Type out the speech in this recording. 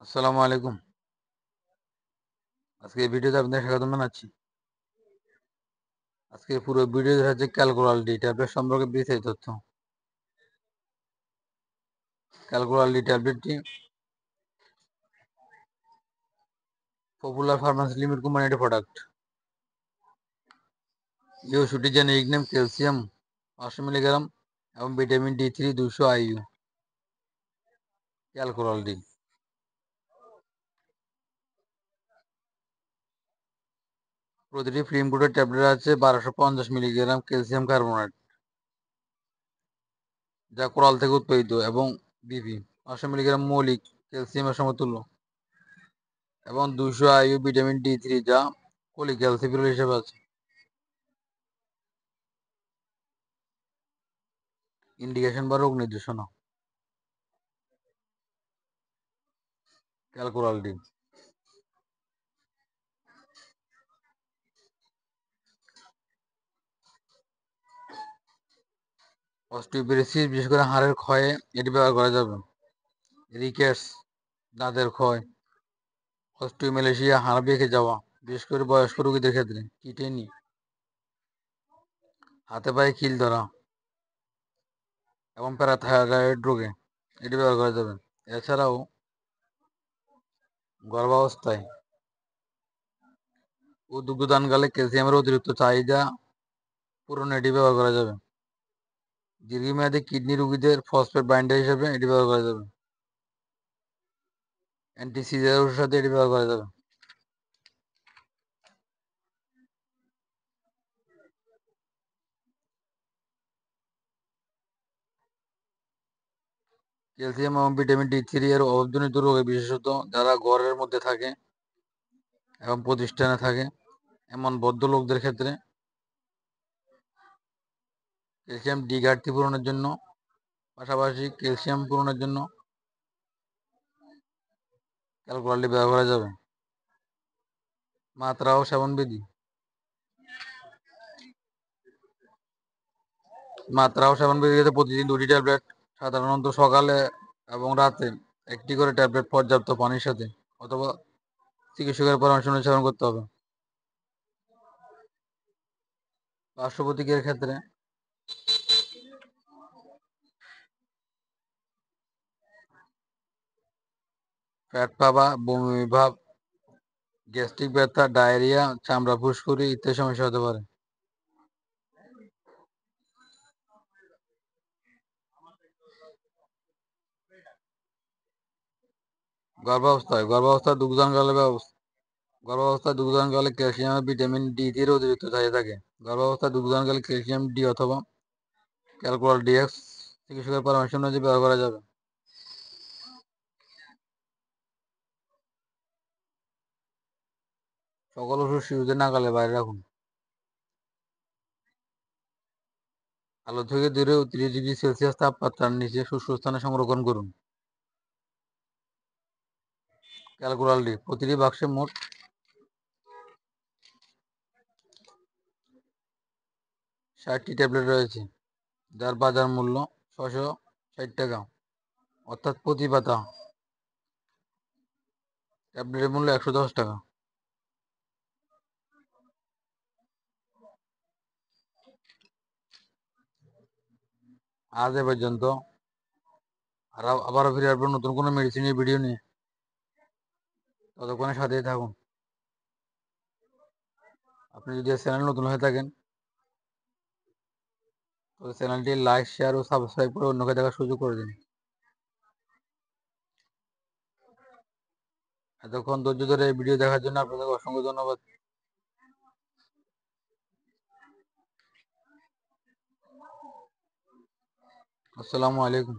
আসসালামু আলাইকুম। আজকে এই ভিডিওতে আপনাদের স্বাগতম জানাচ্ছি। আজকে পুরো ভিডিও হচ্ছে ক্যালকুলাল ডি ট্যাবলেট সম্পর্কে বিস্তারিত তথ্য। ক্যালকুলাল ডি ট্যাবলেটটি পপুলার ফার্মাসি লিমিটেড কোম্পানির একটি প্রোডাক্ট। এই ওষুধটির জেনেরিক নেম ক্যালসিয়াম 500 মিলিগ্রাম এবং ভিটামিন D3 200 IU। ক্যালকুলাল ডি প্রতিটি ফিল্ম কোটের ট্যাবলেট আছে 1250 মিলিগ্রাম ক্যালসিয়াম কার্বনেট, যা কোরাল থেকে উৎপাদিত, এবং বিপি 500 মিলিগ্রাম মৌলিক ক্যালসিয়ামের সমতুল্য, এবং 200 IU ভিটামিন D3, যা কোলিক্যালসিফেরল হিসেবে আছে। ইন্ডিকেশন বা রোগ নির্দেশনা। ক্যালকুলাল ডি অস্টিওপোরোসিস, বিশেষ করে হাড়ের ক্ষয়ে এটি ব্যবহার করা যাবে। রিকেটস, দাঁতের ক্ষয়। অস্টিওমেলাইসিয়া, হাড় বেঁকে যাওয়া, বিশেষ করে বয়স্ক রোগীদের ক্ষেত্রে। টিটেনি, হাতে পায়ে খিল ধরা এবং প্যারাথাইরয়েড রোগে এটি ব্যবহার করা যাবে। এছাড়াও গর্ভাবস্থায় ও দুগ্ধদানকালে ক্যালসিয়ামের অতিরিক্ত চাহিদা পূরণে এটি ব্যবহার করা যাবে। দীর্ঘমেয়াদী কিডনি রোগীদের ফসফেট বাইন্ডার হিসেবে এটি ব্যবহার করা যাবে। অ্যান্টিসিজার ওষুধের সাথে এটি ব্যবহার করা যাবে। ক্যালসিয়াম এবং ভিটামিন D3 এর অভাবজনিত রোগে, বিশেষত যারা ঘরের মধ্যে থাকে এবং প্রতিষ্ঠানে থাকে এমন বদ্ধ লোকদের ক্ষেত্রে, ক্যালসিয়াম ডি ঘাটতি পূরণের জন্য, পাশাপাশি ক্যালসিয়াম পূরণের জন্য ক্যালকুলাল ডি ব্যবহার করা যাবে। মাত্রা ও সেবনবিধি। প্রতিদিন 2টি ট্যাবলেট, সাধারণত সকালে এবং রাতে একটি করে ট্যাবলেট পর্যাপ্ত পানির সাথে অথবা চিকিৎসকের পরামর্শ অনুযায়ী সেবন করতে হবে। পার্শ্ব প্রতিক্রিয়ার ক্ষেত্রে পেট ফাঁপা, বমি ভাব, গ্যাস্ট্রিক ব্যথা, ডায়রিয়া, চামড়া ফুসকুড়ি ইত্যাদি সমস্যা হতে পারে। গর্ভাবস্থায় দুগ্ধদানকালে ক্যালসিয়াম এবং ভিটামিন D3 এর অতিরিক্ত চাহিদা থাকে। গর্ভাবস্থায় দুগ্ধদানকালে ক্যালসিয়াম ডি অথবা ক্যালকুলাল ডিএক্স চিকিৎসকের পরামর্শ অনুযায়ী ব্যবহার করা যাবে। সকল ওষুধ শিশুদের নাগালের বাইরে রাখুন। আলো থেকে দূরে 30°C তাপমাত্রার নিচে শুষ্ক স্থানে সংরক্ষণ করুন। ক্যালকুলাল ডি প্রতিটি বাক্সে মোট 60টি ট্যাবলেট রয়েছে, যার বাজার মূল্য 660 টাকা, অর্থাৎ প্রতি পাতা ট্যাবলেটের মূল্য 110 টাকা। আজ এ পর্যন্ত। আবারও ফিরে আসবো নতুন কোনো মেডিসিনের ভিডিও নিয়ে। ততক্ষণে সাথেই থাকুন। আপনি যদি চ্যানেল নতুন হয়ে থাকেন তবে চ্যানেলটি লাইক, শেয়ার ও সাবস্ক্রাইব করে অন্যকে দেখার সুযোগ করে দিন। এতক্ষণ ধৈর্য ধরে এই ভিডিও দেখার জন্য আপনাদের অসংখ্য ধন্যবাদ। আসসালামু আলাইকুম।